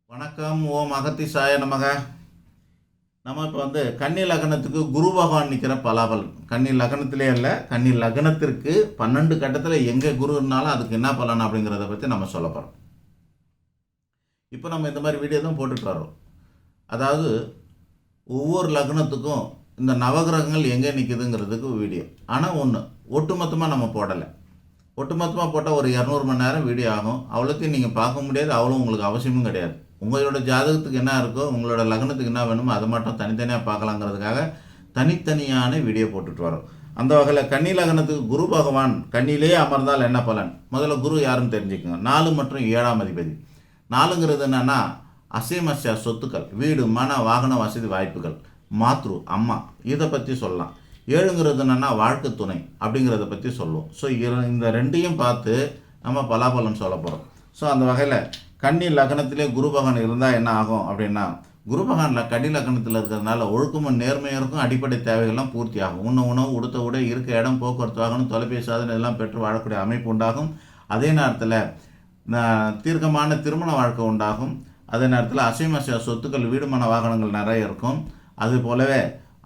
வணக்கம். ஓம் அகத்திசாய நமக. நம்ம இப்போ கன்னி லக்னத்துக்கு குரு பகவான் நிற்கிற பலாபலன். கன்னி லக்னத்திலே இல்லை, கன்னி லக்னத்திற்கு 12 கட்டத்தில் எங்கே குரு இருந்தாலும் அதுக்கு என்ன பலன் அப்படிங்கிறத பற்றி நம்ம சொல்ல போகிறோம். இப்போ நம்ம இந்த மாதிரி வீடியோ தான் போட்டுட்டு வரோம். அதாவது ஒவ்வொரு லக்னத்துக்கும் இந்த நவகிரகங்கள் எங்கே நிற்குதுங்கிறதுக்கு வீடியோ. ஆனால் ஒன்று ஒட்டுமொத்தமாக நம்ம போடலை. ஒட்டுமொத்தமாக போட்டால் ஒரு 200 மணி நேரம் வீடியோ ஆகும். அவ்வளோத்தையும் நீங்கள் பார்க்க முடியாது, அவ்வளோ உங்களுக்கு அவசியமும் கிடையாது. உங்களோட ஜாதகத்துக்கு என்ன இருக்கோ, உங்களோட லக்னத்துக்கு என்ன வேணுமோ அதை மட்டும் தனித்தனியாக பார்க்கலாங்கிறதுக்காக தனித்தனியான வீடியோ போட்டுட்டு வரோம். அந்த வகையில் கன்னி லக்னத்துக்கு குரு பகவான் கன்னியிலேயே அமர்ந்தால் என்ன பலன்? முதல்ல குரு யாருன்னு தெரிஞ்சுக்கோங்க. 4 மற்றும் 7ஆம் அதிபதி. 4ங்கிறது என்னென்னா அசைமச சொத்துக்கள், வீடு, மன, வாகன வசதி வாய்ப்புகள், மாத்ரு அம்மா, இதை பற்றி சொல்லலாம். 7ங்கிறது என்னென்னா வாழ்க்கை துணை அப்படிங்கிறத பற்றி சொல்லுவோம். ஸோ இந்த ரெண்டையும் பார்த்து நம்ம பலாபலன் சொல்ல போகிறோம். ஸோ அந்த வகையில் கன்னி லக்னத்திலே குரு பகவான் இருந்தால் என்ன ஆகும் அப்படின்னா, குரு பகவானில் கன்னி லக்னத்தில் இருக்கிறதுனால ஒழுக்கமும் நேர்மையும் இருக்கும். அடிப்படை தேவைகள்லாம் பூர்த்தி ஆகும். உணவு, உடுத்த உடை, இருக்க இடம், போக்குவரத்து வாகனம், தொலைபேசி சாதனை இதெல்லாம் பெற்று வாழக்கூடிய அமைப்பு உண்டாகும். அதே நேரத்தில் தீர்க்கமான திருமண வாழ்க்கை உண்டாகும். அதே நேரத்தில் அசைமச சொத்துக்கள், வீடு, மன, வாகனங்கள் நிறைய இருக்கும். அது போலவே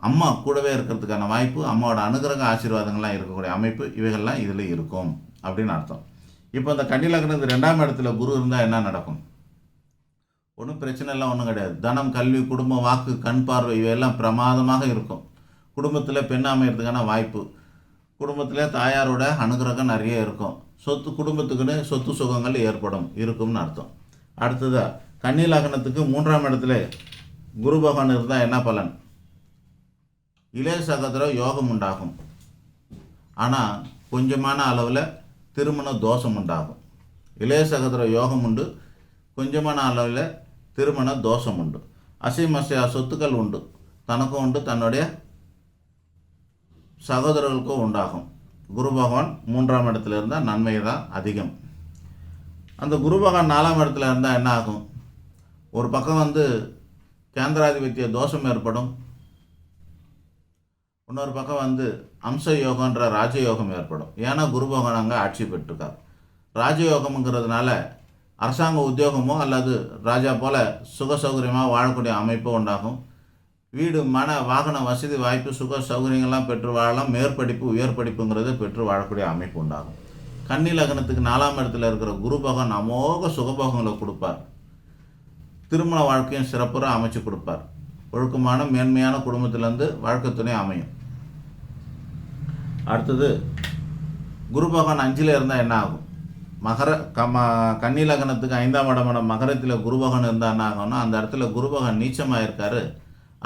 அம்மா கூடவே இருக்கிறதுக்கான வாய்ப்பு, அம்மாவோட அனுகிரக ஆசீர்வாதங்கள்லாம் இருக்கக்கூடிய அமைப்பு, இவைகள்லாம் இதில் இருக்கும் அப்படின்னு அர்த்தம். இப்போ இந்த கன்னி லக்னத்துக்கு 2ஆம் இடத்துல குரு இருந்தால் என்ன நடக்கும்? ஒன்றும் பிரச்சனை எல்லாம் ஒன்றும் கிடையாது. தனம், கல்வி, குடும்பம், வாக்கு, கண் பார்வை இவையெல்லாம் பிரமாதமாக இருக்கும். குடும்பத்தில் பெண் அமைகிறதுக்கான வாய்ப்பு, குடும்பத்தில் தாயாரோட அனுகிரகம் நிறைய இருக்கும். குடும்பத்துக்குன்னு சொத்து சுகங்கள் இருக்கும்னு அர்த்தம். அடுத்ததாக கன்னி லக்னத்துக்கு 3ஆம் இடத்துல குரு பகவான் இருந்தால் என்ன பலன்? இளைய சகோதர யோகம் உண்டாகும். ஆனால் கொஞ்சமான அளவில் திருமண தோஷம் உண்டாகும். இளைய சகோதர யோகம் உண்டு, கொஞ்சமான அளவில் திருமண தோஷம் உண்டு. அசைமசையா சொத்துக்கள் உண்டு, தனக்கும் உண்டு, தன்னுடைய சகோதரர்களுக்கும் உண்டாகும். குரு பகவான் 3ஆம் இடத்துல இருந்தால் நன்மை தான் அதிகம். அந்த குரு பகவான் 4ஆம் இடத்துல இருந்தால் என்ன ஆகும்? ஒரு பக்கம் கேந்திராதிபத்திய தோஷம் ஏற்படும். இன்னொரு பக்கம் அம்ச யோகன்ற ராஜயோகம் ஏற்படும். ஏன்னா குரு பகவான் அங்கே ஆட்சி பெற்றிருக்கார். ராஜயோகம்ங்கிறதுனால அரசாங்க உத்தியோகமோ அல்லது ராஜா போல சுக சௌகரியமாக வாழக்கூடிய அமைப்பு உண்டாகும். வீடு, மன, வாகன வசதி வாய்ப்பு, சுக சௌகரியங்கள்லாம் பெற்று வாழலாம். மேற்படிப்பு, உயர் படிப்புங்கிறத பெற்று வாழக்கூடிய அமைப்பு உண்டாகும். கன்னி லக்னத்துக்கு 4ஆம் இடத்துல இருக்கிற குரு பகவான் அமோக சுகபோகங்களை கொடுப்பார். திருமண வாழ்க்கையும் சிறப்புற அமைச்சு கொடுப்பார். ஒழுக்கமான மேன்மையான குடும்பத்திலேருந்து வாழ்க்கை துணை அமையும். அடுத்தது குரு பகவான் 5ல் இருந்தால் என்ன ஆகும்? கன்னி லக்னத்துக்கு 5ஆம் இடமான மகரத்தில் குரு பகவான் இருந்தால் என்ன ஆகும்னா, அந்த இடத்துல குரு பகவான் நீச்சமாக இருக்கார்.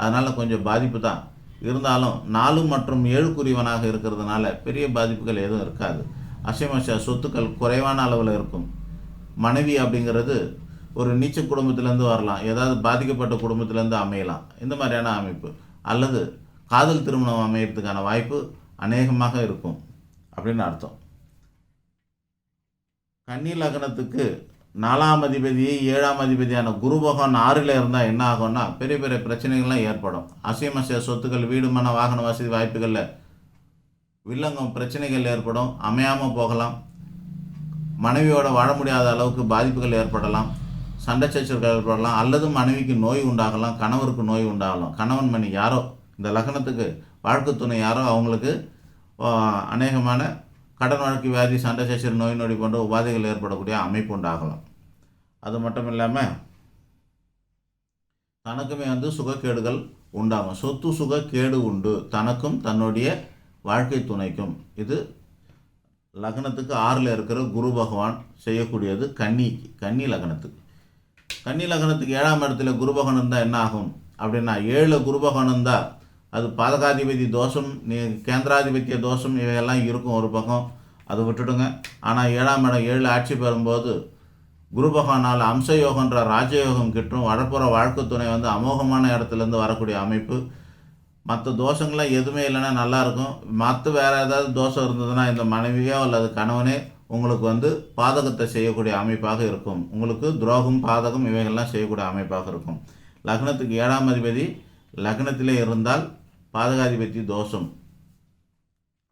அதனால் கொஞ்சம் பாதிப்பு தான் இருந்தாலும் 4 மற்றும் 7 இருக்கிறதுனால பெரிய பாதிப்புகள் எதுவும் இருக்காது. அசைமச சொத்துக்கள் குறைவான அளவில் இருக்கும். மனைவி அப்படிங்கிறது ஒரு நீச்ச குடும்பத்திலேருந்து வரலாம், ஏதாவது பாதிக்கப்பட்ட குடும்பத்திலேருந்து அமையலாம். இந்த மாதிரியான அமைப்பு அல்லது காதல் திருமணம் அமையறதுக்கான வாய்ப்பு அநேகமாக இருக்கும் அப்படின்னு அர்த்தம். கன்னி லக்னத்துக்கு 4ஆம் அதிபதி, 7ஆம் அதிபதியான குரு பகவான் 6ல் இருந்தால் என்ன ஆகும்னா, பெரிய பெரிய பிரச்சனைகள்லாம் ஏற்படும். அசைமச சொத்துக்கள், வீடு, மன, வாகன வசதி வாய்ப்புகளில் வில்லங்கம் பிரச்சனைகள் ஏற்படும். அமையாமல் போகலாம். மனைவியோட வாழ முடியாத அளவுக்கு பாதிப்புகள் ஏற்படலாம். சண்டை சச்சரவுகள் ஏற்படலாம். அல்லது மனைவிக்கு நோய் உண்டாகலாம், கணவருக்கு நோய் உண்டாகலாம். கணவன் மணி யாரோ, இந்த லக்னத்துக்கு வாழ்க்கை துணை யாரோ அவங்களுக்கு அநேகமான கடன் வழக்கு, வியாதி, சண்டை சச்சரவு, நோய் நொடி போன்ற உபாதைகள் ஏற்படக்கூடிய அமைப்பு உண்டாகலாம். அது மட்டும் இல்லாமல் தனக்குமே சுகக்கேடுகள் உண்டாகும். சொத்து சுகக்கேடு உண்டு தனக்கும் தன்னுடைய வாழ்க்கை துணைக்கும். இது லக்னத்துக்கு 6ல் இருக்கிற குரு பகவான் செய்யக்கூடியது கன்னி லக்னத்துக்கு. கன்னி லக்னத்துக்கு 7ஆம் இடத்துல குரு பகவான் இருந்தால் என்ன ஆகும் அப்படின்னா, 7 குரு பகவான் இருந்தால் அது பாதகாதிபதி தோஷம், கேந்திராதிபத்திய தோஷம் இவையெல்லாம் இருக்கும் ஒரு பக்கம், அதை விட்டுடுங்க. ஆனால் 7ஆம் இடம் 7 ஆட்சி பெறும்போது குரு பகவானால் அம்ச யோகன்ற ராஜயோகம் கிட்டும். வடப்புற வாழ்க்கை துணை அமோகமான இடத்துலேருந்து வரக்கூடிய அமைப்பு. மற்ற தோஷங்கள்லாம் எதுவுமே இல்லைன்னா நல்லாயிருக்கும். மற்ற வேறு ஏதாவது தோஷம் இருந்ததுன்னா இந்த மனைவியோ அல்லது கணவனே உங்களுக்கு பாதகத்தை செய்யக்கூடிய அமைப்பாக இருக்கும். உங்களுக்கு துரோகம், பாதகம் இவைகள்லாம் செய்யக்கூடிய அமைப்பாக இருக்கும். லக்னத்துக்கு 7ஆம் அதிபதி லக்னத்திலே இருந்தால் பாதகாதிபதி தோஷம்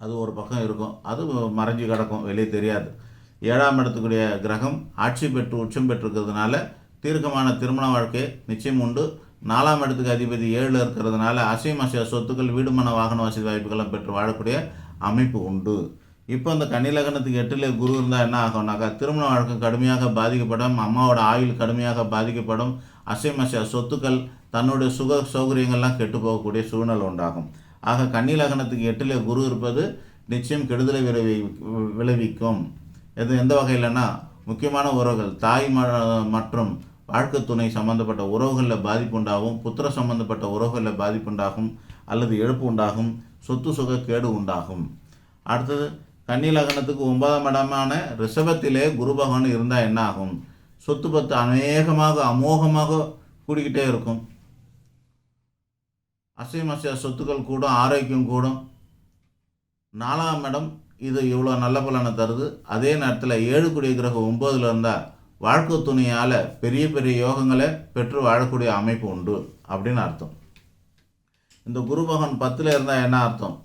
அது ஒரு பக்கம் இருக்கும். அது மறைஞ்சு கிடக்கும், வெளியே தெரியாது. 7ஆம் இடத்துக்குடைய கிரகம் ஆட்சி பெற்று உச்சம் பெற்றிருக்கிறதுனால தீர்க்கமான திருமண வாழ்க்கை நிச்சயம் உண்டு. 4ஆம் இடத்துக்கு அதிபதி 7 இருக்கிறதுனால அசையும் அசையா சொத்துக்கள், வீடுமன வாகன வசதி வாய்ப்புகளை பெற்று வாழக்கூடிய அமைப்பு உண்டு. இப்போ அந்த கன்னி லக்னத்துக்கு 8ல் குரு இருந்தால் என்ன ஆகும்னாக்கா, திருமண வாழ்க்கை கடுமையாக பாதிக்கப்படும், அம்மாவோட ஆயுள் கடுமையாக பாதிக்கப்படும், அசையும் அசையா சொத்துக்கள், தன்னுடைய சுக சௌகரியங்கள்லாம் கெட்டு போகக்கூடிய சூழ்நிலை உண்டாகும். ஆக கன்னி லக்னத்துக்கு 8ல் குரு இருப்பது நிச்சயம் கெடுதலை விளைவிக்கும். எந்த வகையிலன்னா, முக்கியமான உறவுகள், தாய் மற்றும் வாழ்க்கை துணை சம்பந்தப்பட்ட உறவுகளில் பாதிப்பு உண்டாகும், புத்திர சம்பந்தப்பட்ட உறவுகளில் பாதிப்பு உண்டாகும், அல்லது இழப்பு உண்டாகும், சொத்து சுக கேடு உண்டாகும். அடுத்தது கன்னி லக்னத்துக்கு 9ஆம் இடமான ரிஷபத்திலே குரு பகவான் இருந்தால் என்ன ஆகும்? சொத்து பத்து அமோகமாக கூடிக்கிட்டே இருக்கும். அசையும் அசையா சொத்துக்கள் கூடும், ஆரோக்கியம் கூடும். 4ஆம் இடம் இது இவ்வளோ நல்ல பலனை தருது. அதே நேரத்தில் 7 கூடிய கிரகம் 9ல் இருந்தால் வாழ்க்கை துணையால் பெரிய பெரிய யோகங்களை பெற்று வாழக்கூடிய அமைப்பு உண்டு அப்படின்னு அர்த்தம். இந்த குரு பகவான் 10ல் இருந்தால் என்ன அர்த்தம்?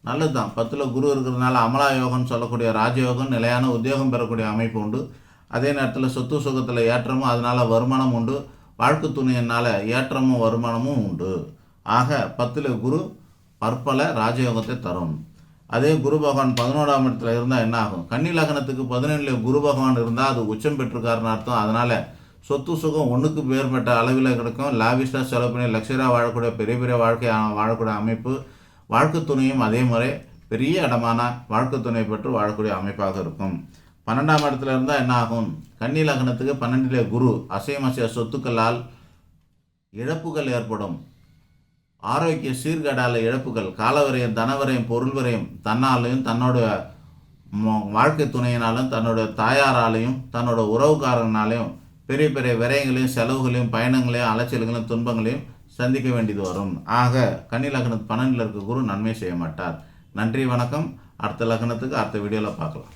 நல்லது தான். 10ல் குரு இருக்கிறதுனால அமலா யோகம்னு சொல்லக்கூடிய ராஜயோகம், நிலையான உத்தியோகம் பெறக்கூடிய அமைப்பு உண்டு. அதே நேரத்தில் சொத்து சுகத்தில் ஏற்றமும், அதனால் வருமானம் உண்டு. வாழ்க்கை துணையினால் ஏற்றமும் வருமானமும் உண்டு. ஆக 10ல் குரு பற்பல ராஜயோகத்தை தரும். அதே குரு பகவான் 11ஆம் இடத்துல இருந்தால் என்ன ஆகும்? கன்னி லக்னத்துக்கு 17ல் குரு பகவான் இருந்தால் அது உச்சம் பெற்றிருக்காருன்னு அர்த்தம். அதனால் சொத்து சுகம் ஒன்றுக்கு மேற்பட்ட அளவில் கிடைக்கும். லாவிஷாக செலவு பண்ணி லக்ஸரியாக வாழக்கூடிய பெரிய பெரிய வாழக்கூடிய அமைப்பு. வாழ்க்கை துணையும் அதே முறை பெரிய இடமான வாழ்க்கை துணை பெற்று வாழக்கூடிய அமைப்பாக இருக்கும். 12ஆம் இடத்துல இருந்தால் என்ன ஆகும்? கன்னி லக்னத்துக்கு 12ல் குரு அசையும் அசையா சொத்துக்களால் இழப்புகள் ஏற்படும். ஆரோக்கிய சீர்கேடால இழப்புகள், காலவரையும், தனவரையும், பொருள் வரையும், தன்னாலையும், தன்னோட வாழ்க்கை துணையினாலும், தன்னோட தாயாராலையும், தன்னோட உறவுக்காரனாலையும் பெரிய பெரிய விரயங்களையும், செலவுகளையும், பயணங்களையும், அலைச்சல்களையும், துன்பங்களையும் சந்திக்க வேண்டியது வரும். ஆக கன்னி லக்னத்து 12ல் இருக்க குரு நன்மை செய்ய மாட்டார். நன்றி, வணக்கம். அடுத்த லக்னத்துக்கு அடுத்த வீடியோவில் பார்க்கலாம்.